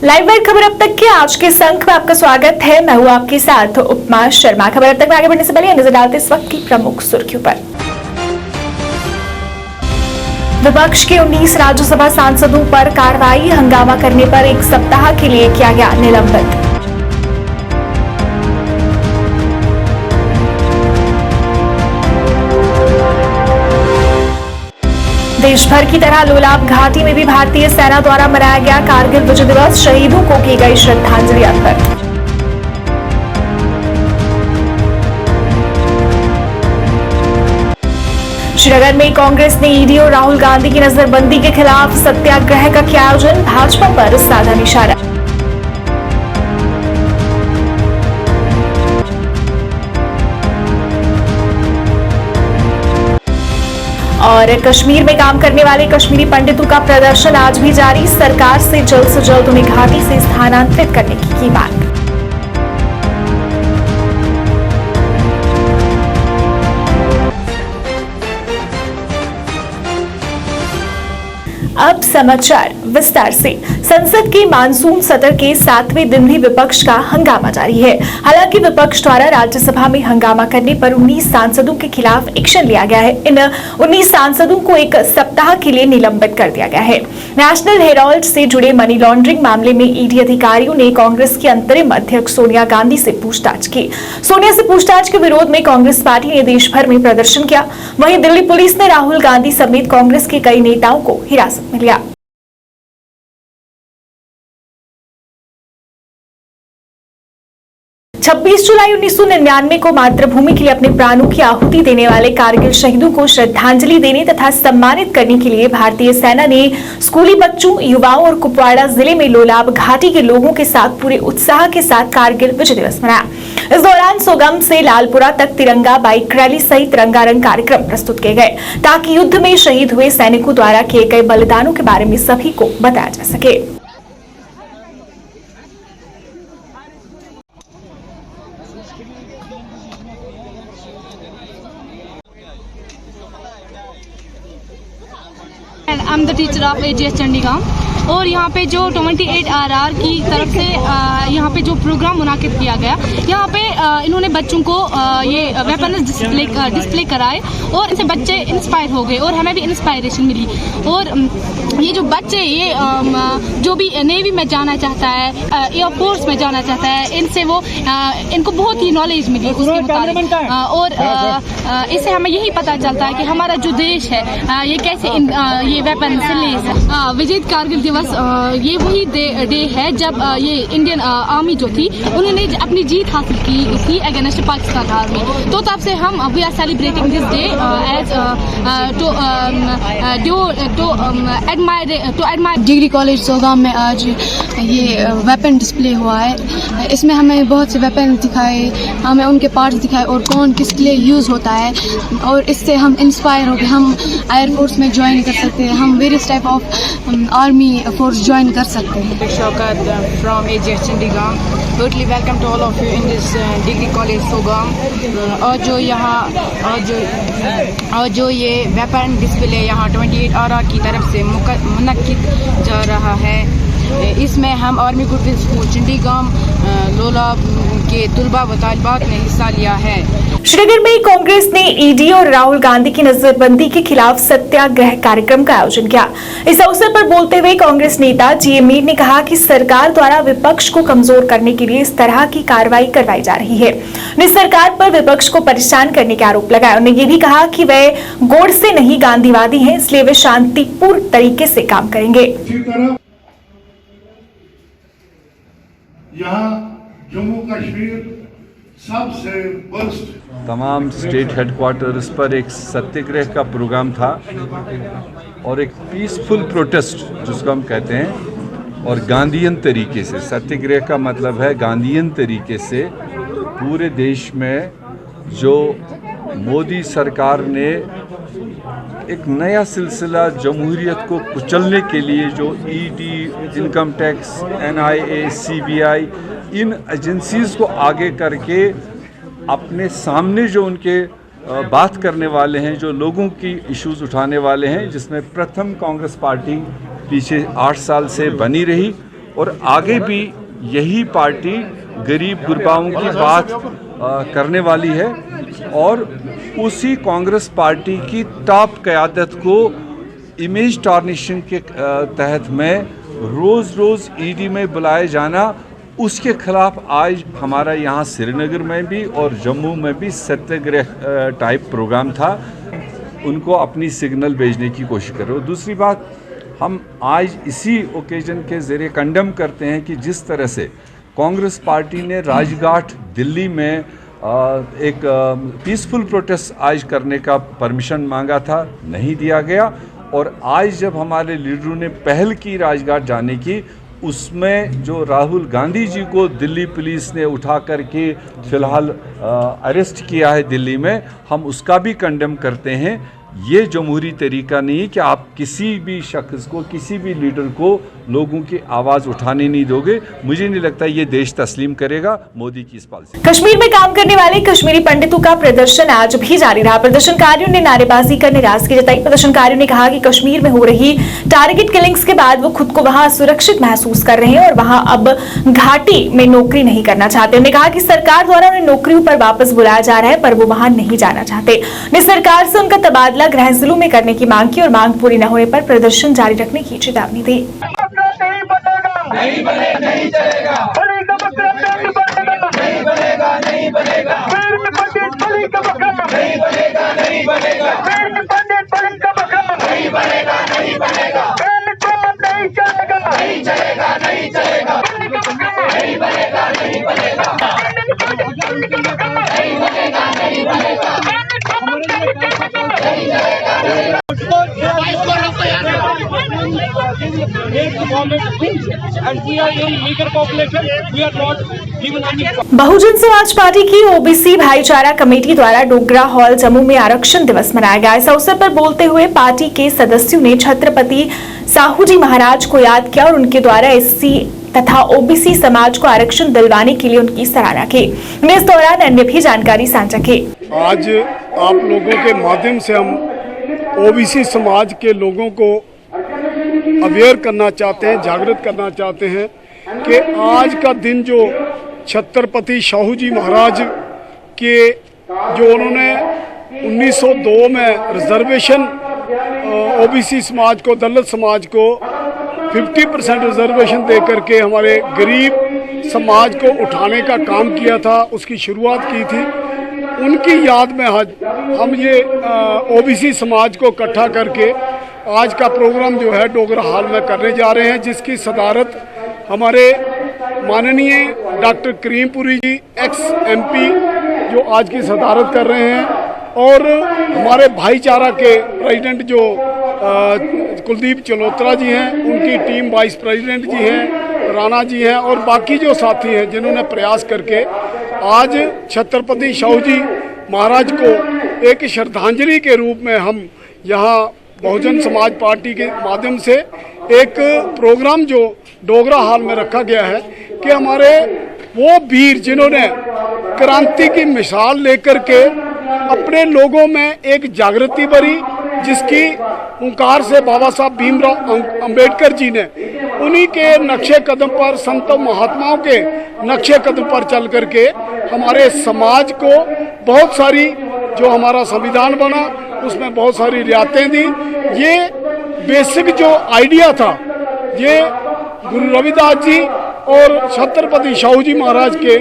Live white खबर अब तक के आज के संक में आपका स्वागत है। मैं हूं आपके साथ उपमा शर्मा। खबर अब तक में आगे बढ़ने से पहले नजर डालते इस वक्त की प्रमुख सुर्खियों पर। विपक्ष के 19 राज्यसभा सांसदों पर कार्रवाई, हंगामा करने पर 1 सप्ताह के लिए किया गया निलंबित। देश भर की तरह लोलाब घाटी में भी भारतीय सेना द्वारा मनाया गया कारगिल विजय दिवस, शहीदों को की गई श्रद्धांजलि अर्पित। श्रीनगर में कांग्रेस ने ईडी और राहुल गांधी की नजरबंदी के खिलाफ सत्याग्रह का किया आयोजन, भाजपा पर साधा निशाना। और कश्मीर में काम करने वाले कश्मीरी पंडितों का प्रदर्शन आज भी जारी, सरकार से जल्द उन्हें घाटी से स्थानांतरित करने की मांग। अब समाचार विस्तार से। संसद के मानसून सत्र के 7वें दिन भी विपक्ष का हंगामा जारी है। हालांकि विपक्ष द्वारा राज्यसभा में हंगामा करने पर 19 सांसदों के खिलाफ एक्शन लिया गया है। इन 19 सांसदों को 1 सप्ताह के लिए निलंबित कर दिया गया है। नेशनल हेराल्ड से जुड़े मनी लॉन्ड्रिंग मामले में ईडी अधिकारियों ने कांग्रेस की अंतरिम अध्यक्ष सोनिया गांधी से पूछताछ की। सोनिया से पूछताछ के विरोध में कांग्रेस पार्टी ने देश भर में प्रदर्शन किया। वहीं दिल्ली पुलिस ने राहुल गांधी समेत कांग्रेस के कई नेताओं को हिरासत में लिया। 26 जुलाई 1999 को मातृभूमि के लिए अपने प्राणों की आहुति देने वाले कारगिल शहीदों को श्रद्धांजलि देने तथा सम्मानित करने के लिए भारतीय सेना ने स्कूली बच्चों, युवाओं और कुपवाड़ा जिले में लोलाब घाटी के लोगों के साथ पूरे उत्साह के साथ कारगिल विजय दिवस मनाया। इस दौरान सोगम से लालपुरा तक तिरंगा बाइक रैली सहित रंगारंग कार्यक्रम प्रस्तुत किए गए, ताकि युद्ध में शहीद हुए सैनिकों द्वारा किए गए बलिदानों के बारे में सभी को बताया जा सके। I'm the teacher of AGS Chandigarh और यहाँ पे जो 28RR की तरफ से यहाँ पे जो प्रोग्राम मुनाकिद किया गया, यहाँ पे इन्होंने बच्चों को ये वेपन डिस्प्ले कराए और इनसे बच्चे इंस्पायर हो गए और हमें भी इंस्पायरेशन मिली। और ये जो बच्चे ये जो भी नेवी में जाना चाहता है, एयरफोर्स में जाना चाहता है, इनसे वो इनको बहुत ही नॉलेज मिली उसके मुताबिक। और इससे हमें यही पता चलता है कि हमारा जो देश है ये कैसे ये वेपन से लेस है। विजय कारगिल दिवस ये वही डे है जब ये इंडियन आर्मी जो थी उन्होंने अपनी जीत हासिल की थी अगेंस्ट पाकिस्तान आर्मी। तो तब से हम we are celebrating this day as to admire. Degree college Sogam में आज ये वेपन डिस्प्ले हुआ है। इसमें हमें बहुत से वेपन दिखाए, हमें उनके पार्ट्स दिखाए और कौन किसके लिए यूज़ होता है, और इससे हम इंस्पायर हो गए। हम एयरफोर्स में ज्वाइन कर सकते हैं, हम various type of army force join कर सकते हैं। Shaukat from AGS Chandigarh, totally welcome to all of you in this degree college Sogam. और जो ये वेपन डिस्प्ले यहाँ 28RR की तरफ से मुनक्किद जा रहा है, इसमें हम army group school Chandigarh Lolab के तुलबा व तालिबात ने हिस्सा लिया है। श्रीनगर में कांग्रेस ने ईडी और राहुल गांधी की नजरबंदी के खिलाफ सत्याग्रह कार्यक्रम का आयोजन किया। इस अवसर पर बोलते हुए कांग्रेस नेता जी मीर ने कहा कि सरकार द्वारा विपक्ष को कमजोर करने के लिए इस तरह की कार्रवाई करवाई जा रही है। उन्होंने सरकार पर विपक्ष को परेशान करने के आरोप लगाए। उन्होंने ये भी कहा कि वे गोडसे नहीं गांधीवादी हैं, इसलिए वे शांतिपूर्ण तरीके से काम करेंगे। यहाँ जम्मू कश्मीर सबसे वर्स्ट तमाम स्टेट हेडक्वार्टर्स पर एक सत्याग्रह का प्रोग्राम था और एक पीसफुल प्रोटेस्ट जिसको हम कहते हैं, और गांधीयन तरीके से। सत्याग्रह का मतलब है गांधीयन तरीके से पूरे देश में जो मोदी सरकार ने एक नया सिलसिला जमहूरियत को कुचलने के लिए जो ED, income tax, NIA, CBI, इन एजेंसीज को आगे करके अपने सामने जो उनके बात करने वाले हैं, जो लोगों की इश्यूज उठाने वाले हैं, जिसमें प्रथम कांग्रेस पार्टी पीछे 8 साल से बनी रही और आगे भी यही पार्टी गरीब गुरबाओं की बात करने वाली है और उसी कांग्रेस पार्टी की टॉप क़यादत को इमेज टार्निशिंग के तहत में रोज़ ईडी में बुलाए जाना, उसके खिलाफ आज हमारा यहाँ श्रीनगर में भी और जम्मू में भी सत्याग्रह टाइप प्रोग्राम था। उनको अपनी सिग्नल भेजने की कोशिश कर रहे हो। दूसरी बात, हम आज इसी ओकेजन के ज़रिए कंडेम करते हैं कि जिस तरह से कांग्रेस पार्टी ने राजघाट दिल्ली में एक पीसफुल प्रोटेस्ट आज करने का परमिशन मांगा था, नहीं दिया गया। और आज जब हमारे लीडरों ने पहल की राजघाट जाने की, उसमें जो राहुल गांधी जी को दिल्ली पुलिस ने उठा करके फ़िलहाल अरेस्ट किया है दिल्ली में, हम उसका भी कंडेम करते हैं। ये जमहूरी तरीका नहीं है कि आप किसी भी शख्स को, किसी भी लीडर को लोगों की आवाज़ उठाने नहीं दोगे। मुझे नहीं लगता ये देश तस्लीम करेगा मोदी की इस पॉलिसी। कश्मीर में काम करने वाले कश्मीरी पंडितों का प्रदर्शन आज भी जारी रहा। प्रदर्शनकारियों ने नारेबाजी कर नाराजगी जताई। प्रदर्शनकारियों ने कहा कि कश्मीर में हो रही टारगेट किलिंग्स के बाद वो खुद को वहां सुरक्षित महसूस कर रहे हैं और वहां अब घाटी में नौकरी नहीं करना चाहते। उन्होंने कहा कि सरकार द्वारा उन्हें नौकरियों पर वापस बुलाया जा रहा है, पर वो वहां नहीं जाना चाहते। उन्हें सरकार से उनका तबादला गृह जिलों में करने की मांग की और मांग पूरी न होने पर प्रदर्शन जारी रखने की चेतावनी दी। नहीं बनेगा, नहीं चलेगा, नहीं बनेगा, नहीं बनेगा, नहीं बनेगा, नहीं बनेगा, नहीं बनेगा, नहीं बनेगा, नहीं चलेगा, नहीं चलेगा, नहीं चलेगा, नहीं बनेगा, नहीं बनेगा, नहीं बनेगा, नहीं बनेगा, बहुजन समाज पार्टी की ओबीसी भाईचारा कमेटी द्वारा डोगरा हॉल जम्मू में आरक्षण दिवस मनाया गया। इस अवसर पर बोलते हुए पार्टी के सदस्यों ने छत्रपति साहू जी महाराज को याद किया और उनके द्वारा एससी तथा ओबीसी समाज को आरक्षण दिलवाने के लिए उनकी सराहना की। उन्हें इस दौरान अन्य भी जानकारी साझा की। आज आप लोगों के माध्यम से हम ओबीसी समाज के लोगों को अवेयर करना चाहते हैं, जागृत करना चाहते हैं कि आज का दिन जो छत्रपति साहू जी महाराज के जो उन्होंने 1902 में रिजर्वेशन ओबीसी समाज को, दलित समाज को 50% रिजर्वेशन दे करके हमारे गरीब समाज को उठाने का काम किया था, उसकी शुरुआत की थी। उनकी याद में आज हम ये ओबीसी समाज को इकट्ठा करके आज का प्रोग्राम जो है डोगरा हॉल में करने जा रहे हैं, जिसकी सदारत हमारे माननीय डॉक्टर करीमपुरी जी एक्स एमपी जो आज की सदारत कर रहे हैं, और हमारे भाईचारा के प्रेसिडेंट जो कुलदीप चलोत्रा जी हैं, उनकी टीम वाइस प्रेसिडेंट जी हैं, राणा जी हैं, और बाकी जो साथी हैं जिन्होंने प्रयास करके आज छत्रपति साहू जी महाराज को एक श्रद्धांजलि के रूप में हम यहाँ बहुजन समाज पार्टी के माध्यम से एक प्रोग्राम जो डोगरा हॉल में रखा गया है कि हमारे वो वीर जिन्होंने क्रांति की मिसाल लेकर के अपने लोगों में एक जागृति भरी, जिसकी हुंकार से बाबा साहब भीमराव अंबेडकर जी ने उन्हीं के नक्शे कदम पर, संतों महात्माओं के नक्शे कदम पर चल करके हमारे समाज को बहुत सारी, जो हमारा संविधान बना उसमें बहुत सारी रियायतें दी। ये बेसिक जो आइडिया था ये गुरु रविदास जी और छत्रपति साहू जी महाराज के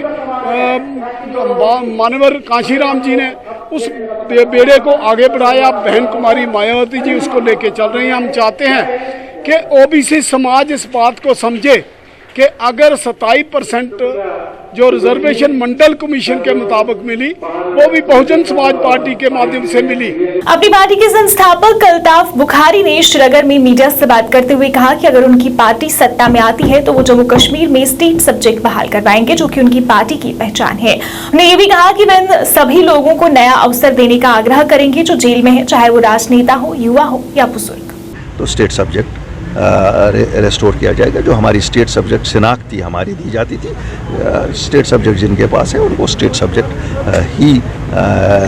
मानवर कांशीराम जी ने उस बेड़े को आगे बढ़ाया। बहन कुमारी मायावती जी उसको लेके चल रही हैं। हम चाहते हैं कि ओबीसी समाज इस बात को समझे कि अगर 27% जो रिजर्वेशन मंडल कमीशन के मुताबिक मिली, वो भी बहुजन समाज पार्टी के माध्यम से मिली। अपनी पार्टी के संस्थापक अल्ताफ बुखारी ने श्रीनगर में मीडिया से बात करते हुए कहा कि अगर उनकी पार्टी सत्ता में आती है तो वो जम्मू कश्मीर में स्टेट सब्जेक्ट बहाल करवाएंगे, जो कि उनकी पार्टी की पहचान है। उन्होंने ये भी कहा कि वे इन सभी लोगों को नया अवसर देने का आग्रह करेंगे जो जेल में है, चाहे वो राजनेता हो, युवा हो या बुजुर्ग। तो स्टेट सब्जेक्ट रेस्टोर किया जाएगा। जो हमारी स्टेट सब्जेक्ट शिनाख्ती हमारी दी जाती थी, स्टेट सब्जेक्ट जिनके पास है उनको स्टेट सब्जेक्ट ही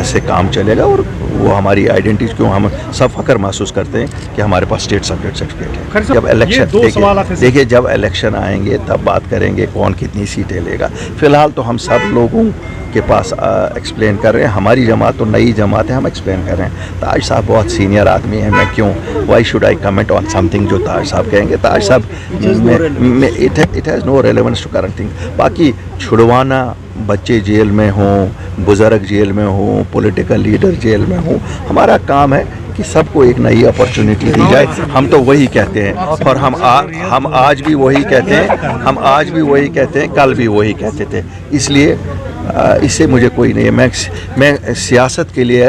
से काम चलेगा और वो हमारी आइडेंटिटी क्यों हम सब फख्र महसूस करते हैं कि हमारे पास स्टेट सब्जेक्ट सर्टिफिकेट है। जब इलेक्शन देखिए जब इलेक्शन आएंगे तब बात करेंगे कौन कितनी सीटें लेगा। फिलहाल तो हम सब लोगों के पास एक्सप्लेन कर रहे हैं। हमारी जमात तो नई जमात है, हम एक्सप्लेन कर रहे हैं। ताज साहब बहुत सीनियर आदमी हैं, मैं क्यों why should I comment on something जो ताज साहब कहेंगे। ताज साहब it has no relevance to current thing. बाकी छुड़वाना, बच्चे जेल में हों, बुज़ुर्ग जेल में हों, पॉलिटिकल लीडर जेल में हों, हमारा काम है कि सबको एक नई अपॉर्चुनिटी दी जाए। हम तो वही कहते हैं और हम आज भी वही कहते हैं, हम आज भी वही कहते हैं, कल भी वही कहते थे। इसलिए इससे मुझे कोई नहीं है। मैं सियासत के लिए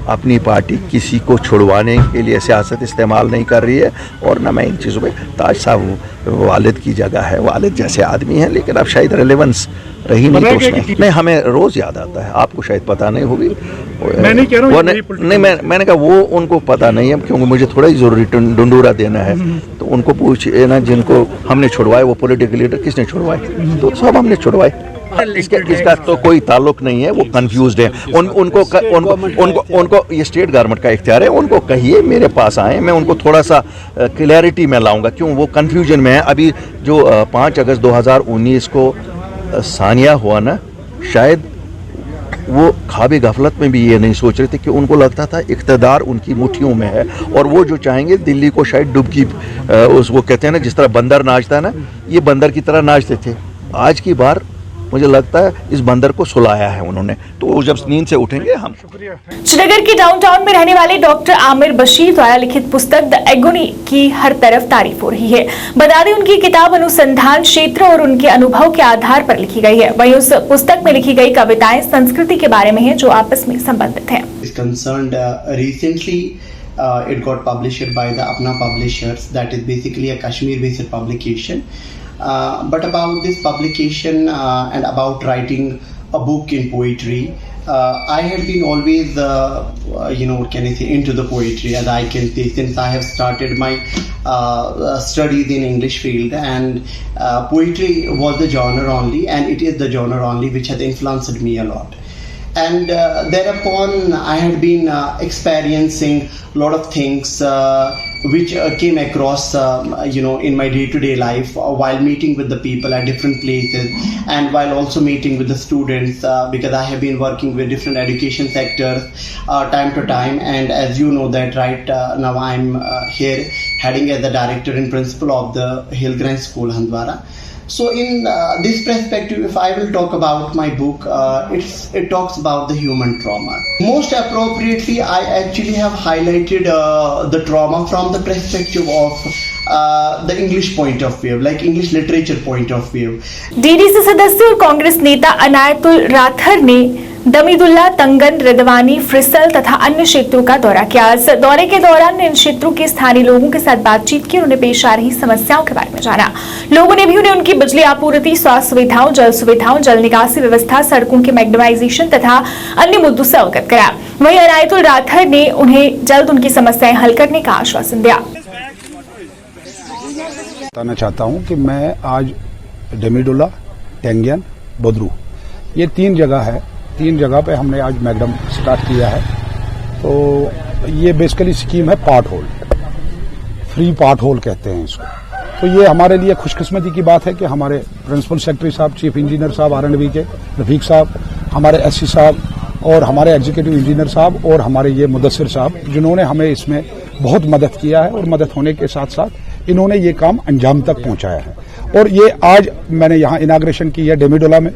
अपनी पार्टी किसी को छुड़वाने के लिए सियासत इस्तेमाल नहीं कर रही है और ना मैं इन चीज़ों में। ताज साहब वालिद की जगह है, वालिद जैसे आदमी हैं, लेकिन अब शायद रेलेवेंस रही नहीं तो उसमें नहीं, हमें रोज़ याद आता है। आपको शायद पता नहीं होगी, मैं नहीं कह रहा हूँ नहीं, मैंने कहा वो उनको पता नहीं है क्योंकि मुझे थोड़ा ही ज़रूरी डंडूरा देना है। तो उनको पूछिए ना जिनको हमने छुड़वाए, वो पॉलिटिकल लीडर किसने छुड़वाए, तो सब हमने छुड़वाए। इसका तो कोई ताल्लुक नहीं है, वो कंफ्यूज्ड है। उनको ये स्टेट गवर्नमेंट का इख्तियार है, उनको कहिए मेरे पास आए, मैं उनको थोड़ा सा क्लैरिटी में लाऊंगा। क्यों वो कंफ्यूजन में है। अभी जो 5 अगस्त 2019 को सानिया हुआ ना, शायद वो ख्वाब गफलत में भी ये नहीं सोच रहे थे कि उनको लगता था इक़्तिदार उनकी मुट्ठियों में है और वो जो चाहेंगे दिल्ली को शायद डुबकी वो कहते हैं ना, जिस तरह बंदर नाचता है ना, ये बंदर की तरह नाचते थे। आज की बार मुझे लगता है इस बंदर को सुलाया है उन्होंने, तो वो जब नींद से उठेंगे हम। श्रीनगर के डाउनटाउन में रहने वाले डॉक्टर आमिर बशीर द्वारा लिखित पुस्तक द एगोनी की हर तरफ तारीफ हो रही है। बता दें उनकी किताब अनुसंधान क्षेत्र और उनके अनुभव के आधार पर लिखी गई है। वहीं उस पुस्तक में लिखी गई कविताएं संस्कृति के बारे में है जो आपस में संबंधित है। It got published by the Apna Publishers, that is basically a Kashmir-based publication. But about this publication and about writing a book in poetry, I had been always, what can I say, into the poetry, as I can say, since I have started my studies in English field, and poetry was the genre only, and it is the genre only which has influenced me a lot. And thereupon I had been experiencing a lot of things which came across in my day-to-day life while meeting with the people at different places, and while also meeting with the students because I have been working with different education sectors time to time. And as you know that right now I'm here heading as the director and principal of the Hillgrange School, Handwara. So in this perspective, if I will talk about my book, it talks about the human trauma. Most appropriately, I actually have highlighted the trauma from the perspective of the English point of view, like English literature point of view. DDC सदस्य और कांग्रेस नेता अनायतुल rather ने दमीदुल्ला, तंगन, रिदवानी, फ्रिसल तथा अन्य क्षेत्रों का दौरा किया। इस दौरे के दौरान इन क्षेत्रों के स्थानीय लोगों के साथ बातचीत की, उन्हें पेश आ रही समस्याओं के बारे में जाना। लोगों ने भी उन्हें उनकी बिजली आपूर्ति, स्वास्थ्य सुविधाओं, जल निकासी व्यवस्था, सड़कों के मैग्नेटाइजेशन तथा अन्य मुद्दों से अवगत कराया। वहीं अनायतुल राथर ने उन्हें जल्द उनकी समस्याएं हल करने का आश्वासन दिया। बताना चाहता हूं कि मैं आज डमीडुल्ला, टेंगियन, बदरू, ये 3 जगह है। 3 जगह पे हमने आज मैगडम स्टार्ट किया है। तो ये बेसिकली स्कीम है part whole, free part whole कहते हैं इसको। तो ये हमारे लिए खुशकिस्मती की बात है कि हमारे प्रिंसिपल सेक्रेटरी साहब, चीफ इंजीनियर साहब R&B के रफीक साहब, हमारे SC साहब और हमारे एग्जीक्यूटिव इंजीनियर साहब और हमारे ये मुदस्सिर साहब, जिन्होंने हमें इसमें बहुत मदद किया है और मदद होने के साथ साथ इन्होंने ये काम अंजाम तक पहुंचाया है। और ये आज मैंने यहाँ इनाग्रेशन की है डमीडुल्ला में,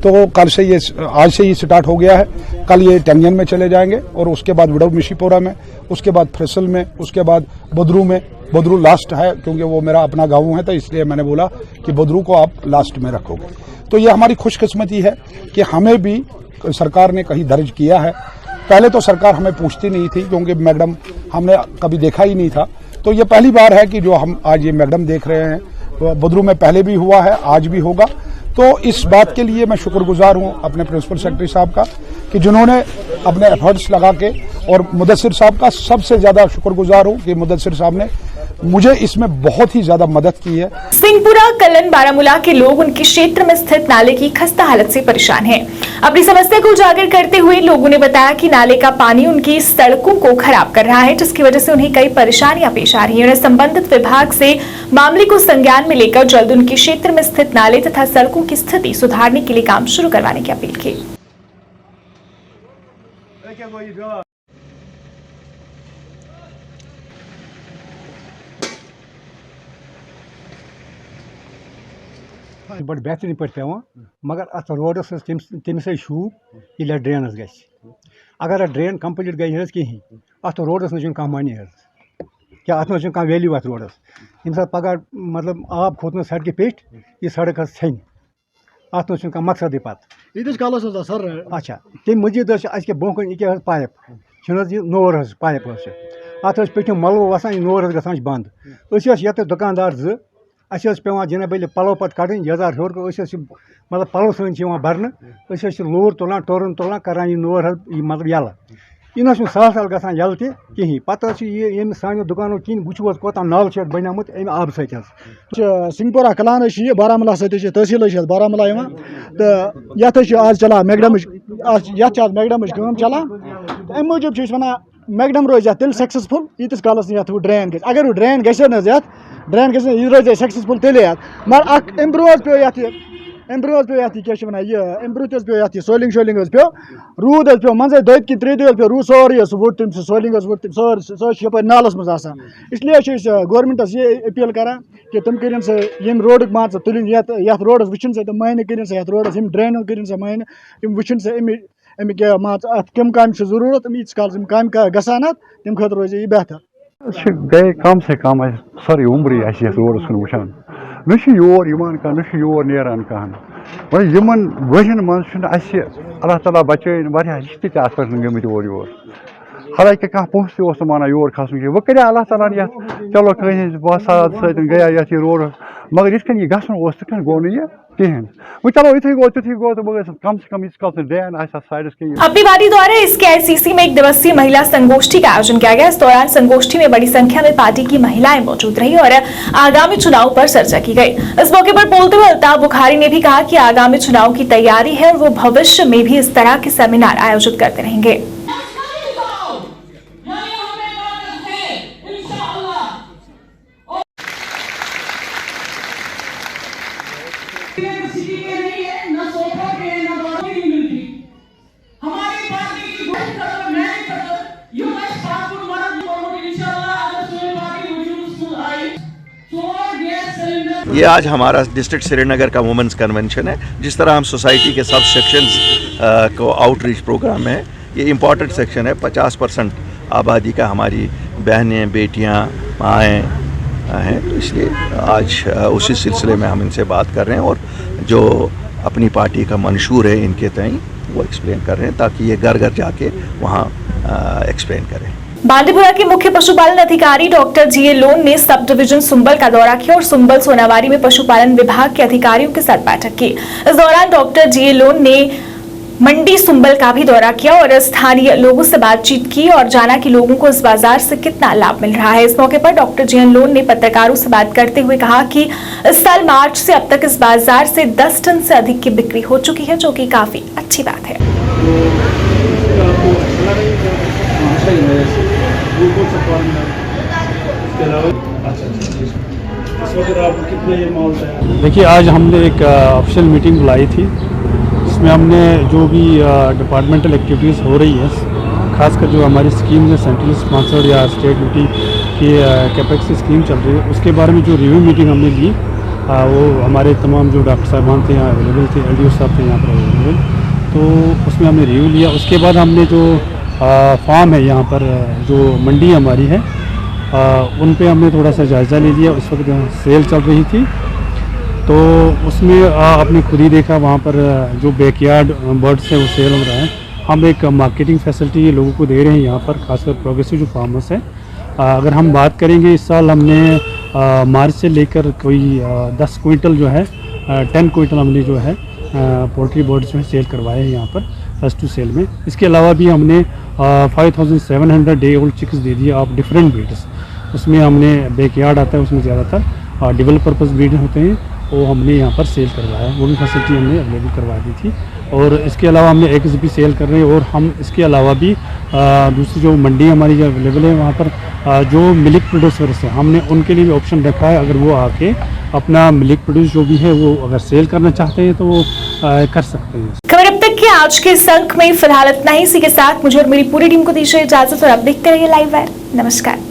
तो कल से ये आज से ही स्टार्ट हो गया है। कल ये टेंगियन में चले जाएंगे और उसके बाद विडो मिशीपोरा में, उसके बाद फ्रिसल में, उसके बाद बदरू में। बदरू लास्ट है क्योंकि वो मेरा अपना गाँव है, तो इसलिए मैंने बोला कि बदरू को आप लास्ट में रखोगे। तो ये हमारी खुशकिस्मती है कि हमें भी सरकार ने कहीं दर्ज किया है। पहले तो सरकार हमें पूछती नहीं थी क्योंकि मैगडम हमने कभी देखा ही नहीं था। तो ये पहली बार है कि जो हम आज ये मैगडम देख रहे हैं। तो बदरू में पहले भी हुआ है, आज भी होगा। तो इस बात के लिए मैं शुक्रगुजार हूं अपने प्रिंसिपल सेक्रेटरी साहब का कि जिन्होंने अपने एफर्ट्स लगा के, और मुदस्सिर साहब का सबसे ज्यादा शुक्रगुजार हूं कि मुदस्सिर साहब ने मुझे इसमें बहुत ही ज्यादा मदद की है। सिंहपुरा कलन बारामूला के लोग उनके क्षेत्र में स्थित नाले की खस्ता हालत से परेशान हैं। अपनी समस्या को उजागर करते हुए लोगों ने बताया कि नाले का पानी उनकी सड़कों को खराब कर रहा है, जिसकी वजह से उन्हें कई परेशानियां पेश आ रही हैं। उन्हें संबंधित विभाग से मामले को संज्ञान में लेकर जल्द उनके क्षेत्र में स्थित नाले तथा सड़कों की स्थिति सुधारने के लिए काम शुरू करवाने की अपील की। बड़ बेहतरीन पे पेवान, मगर अत रोडस तमिस शूब ये ड्रेनस ग अगर ड्रेन कंप्लीट गई कहीं अत रोडस न कह मानी क्या अत कह वैल्यू अत रोडस ये पगह मतलब आब खोत सड़क पेट ये सड़क छन अत कह मकसद पे अच्छा तम मजीद अ बोन ये पाइप नोर पाइप अत पेटिम मलबो वसान यह नोर गसान बंद ये दुकानदार जो अस पे जनाब पलो पे कड़न यजार हर मतलब पलो सन भरन लूर तुलान टोरन तुलान करान यह नोर मतलब यल यह साल साल गसान यल कहीं पे ये सान दुकानों किन वो कोता नाल बनियामुत अमे आब सत सिंहपुरा कलान बारामूला सत तहसील बारामूला तो ये आज चलान मैकडमच मैकडमच चलान अम मूजूब वन मैकडम रोज तेल सक्सेसफुल यीतिस कालस ड्रेन ग अगर ड्रेन गए ड्रेन ग यह रोज सक्सेसफुल तेल मगर अम ब्रोह पे क्या ब्रोह पे सोलिंग शोलिंग पे रूद पे मंजे दो कि त्रे दो पे रूद सोरे सह वोट तम सोलिंग वोट तम सह नालस मज इसलिए गवर्नमेंटस ये अपील करान कि तुम कर यम रोड मान तुलिन ये रोडस वुचन सा मायने कर ये रोडस ड्रेन कर सा मायने तम वुचन सा अमिक मान अत कम काम जरूरत यीस काल काम गसान तम खुद रोज यह बेहतर गए कम से कम सारी उम्र रोडस कुन वुचान न योर कह योर नेरान कह वन वहन मज अल्लाह ताला बचान वाह रिश्ते अत पे गमित और योर हालांकि कह पोस माना योर खसन वह कर अल्लाह ताला चलो कहीं वसाद सत गया ये रोड मगर ये गो गो नह कहें वो चलो इथे गो तुथी गो तो कम से कम इस ड्रेन साइडस के। अपनी बारी द्वारा इसके आईसीसी में एक दिवसीय महिला संगोष्ठी का आयोजन किया गया। इस दौरान संगोष्ठी में बड़ी संख्या में पार्टी की महिलाएं मौजूद रही और आगामी चुनाव पर चर्चा की गई। इस मौके पर बोलते हुए अल्ताफ बुखारी ने भी कहा कि आगामी चुनाव की तैयारी है और वो भविष्य में भी इस तरह के सेमिनार आयोजित करते रहेंगे। ये आज हमारा डिस्ट्रिक्ट श्रीनगर का वुमेंस कन्वेंशन है। जिस तरह हम सोसाइटी के सब सेक्शंस को आउटरीच प्रोग्राम में ये इम्पॉर्टेंट सेक्शन है। 50% आबादी का हमारी बहनें बेटियां माएँ हैं, तो इसलिए आज उसी सिलसिले में हम इनसे बात कर रहे हैं और जो अपनी पार्टी का मंशूर है इनके तय वो एक्सप्लेन कर रहे हैं ताकि ये घर घर जाके वहाँ एक्सप्लेन करें। बांदीपुरा के मुख्य पशुपालन अधिकारी डॉक्टर जीए लोन ने सब डिवीजन सुंबल का दौरा किया और सुंबल सोनावारी में पशुपालन विभाग के अधिकारियों के साथ बैठक की। इस दौरान डॉक्टर जीए लोन ने मंडी सुंबल का भी दौरा किया और स्थानीय लोगों से बातचीत की और जाना कि लोगों को इस बाजार से कितना लाभ मिल रहा है। इस मौके पर डॉक्टर जीए लोन ने पत्रकारों से बात करते हुए कहा कि इस साल मार्च से अब तक इस बाजार से 10 टन से अधिक की बिक्री हो चुकी है, जो कि काफी अच्छी बात है। देखिए, आज हमने एक ऑफिशियल मीटिंग बुलाई थी। इसमें हमने जो भी डिपार्टमेंटल एक्टिविटीज़ हो रही है, खासकर जो हमारी स्कीम है सेंट्रल स्पॉन्सर्ड या स्टेट ड्यूटी की कैपेक्स की स्कीम चल रही है, उसके बारे में जो रिव्यू मीटिंग हमने ली, वो हमारे तमाम जो डॉक्टर साहबान थे यहाँ अवेलेबल थे, LDO साहब थे यहाँ पर अवेलेबल, तो उसमें हमने रिव्यू लिया। उसके बाद हमने जो फार्म है यहाँ पर जो मंडी हमारी है, उन पे हमने थोड़ा सा जायज़ा ले लिया। उस वक्त सेल चल रही थी, तो उसमें आपने खुद ही देखा वहाँ पर जो बैकयार्ड बर्ड्स है वो सेल हो रहा है। हम एक मार्केटिंग फैसिलिटी लोगों को दे रहे हैं यहाँ पर, खासकर प्रोग्रेसिव जो फार्मर्स हैं। अगर हम बात करेंगे, इस साल हमने मार्च से लेकर कोई 10 क्विंटल जो है 10 क्विंटल हमने जो है पोल्ट्री बर्ड्स में सेल करवाए हैं यहाँ पर फर्स्ट टू सेल में। इसके अलावा भी हमने 5700 डे ओल्ड चिक्स दे दिए ऑफ डिफरेंट ब्रीड्स। उसमें हमने बैकयार्ड आता है, उसमें ज़्यादातर डबल पर्पस ब्रीड होते हैं, वो हमने यहाँ पर सेल करवाया, वो भी फैसिलिटी हमने अवेलेबल करवा दी थी। और इसके अलावा हमने एग्स भी सेल कर रहे हैं, और हम इसके अलावा भी दूसरी जो मंडी हमारी जो अवेलेबल है वहाँ पर जो मिल्क प्रोड्यूसर्स हैं हमने उनके लिए भी ऑप्शन रखा है, अगर वो आके अपना मिल्क प्रोड्यूस जो भी है वो अगर सेल करना चाहते हैं तो वो कर सकते हैं। खबर अब तक की आज के इस अंक में फिलहाल इतना ही। इसी के साथ मुझे और मेरी पूरी टीम को दीजिए इजाजत और अब देखते रहिए लाइव वायर। नमस्कार।